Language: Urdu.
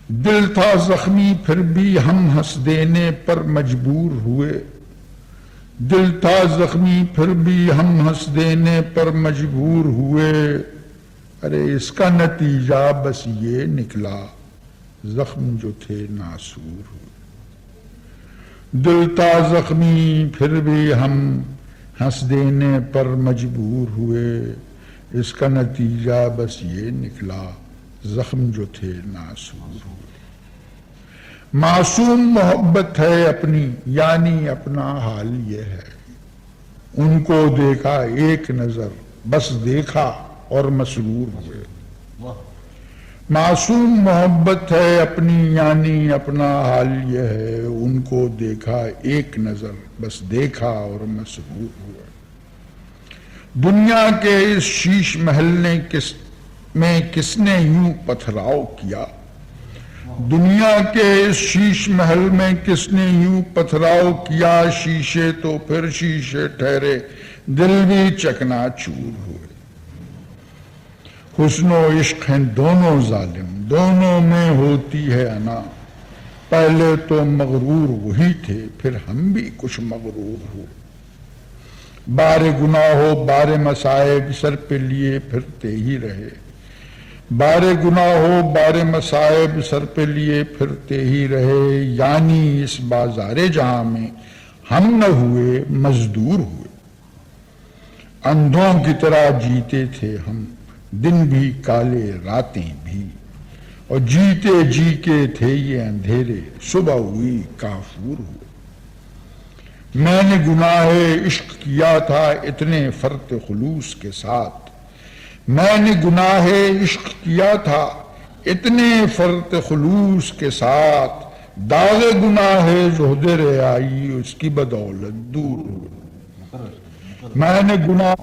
دل تھا زخمی پھر بھی ہم ہنس دینے پر مجبور ہوئے، دل تھا زخمی پھر بھی ہم ہنس دینے پر مجبور ہوئے، ارے اس کا نتیجہ بس یہ نکلا زخم جو تھے ناسور ہوئے۔ دل تھا زخمی پھر بھی ہم ہنس دینے پر مجبور ہوئے، اس کا نتیجہ بس یہ نکلا زخم جو تھے ناسور ہوئے۔ معصوم محبت ہے اپنی یعنی اپنا حال یہ ہے، ان کو دیکھا ایک نظر بس دیکھا اور مسرور ہوئے۔ معصوم محبت ہے اپنی یعنی اپنا حال یہ ہے، ان کو دیکھا ایک نظر بس دیکھا اور مسرور ہوئے۔ دنیا کے اس شیش محل میں کس نے یوں پتھراؤ کیا، دنیا کے اس شیش محل میں کس نے یوں پتھراؤ کیا، شیشے تو پھر شیشے ٹھہرے دل بھی چکنا چور ہوئے۔ حسن و عشق ہیں دونوں ظالم، دونوں میں ہوتی ہے انا، پہلے تو مغرور وہی تھے پھر ہم بھی کچھ مغرور ہوئے۔ بار گناہ ہو بار مصائب سر پہ لیے پھرتے ہی رہے، بار گناہ ہو بار مصائب سر پہ لیے پھرتے ہی رہے، یعنی اس بازار جہاں میں ہم نہ ہوئے مزدور ہوئے۔ اندھوں کی طرح جیتے تھے ہم، دن بھی کالے راتیں بھی، اور جیتے جی کے تھے یہ اندھیرے صبح ہوئی کافور ہوئے۔ میں نے گناہ عشق کیا تھا اتنے فرط خلوص کے ساتھ، میں نے گناہ عشق کیا تھا اتنے فرط خلوص کے ساتھ، داغ گناہ زہد رہائی اس کی بدولت دور ہوئے۔ میں نے گناہ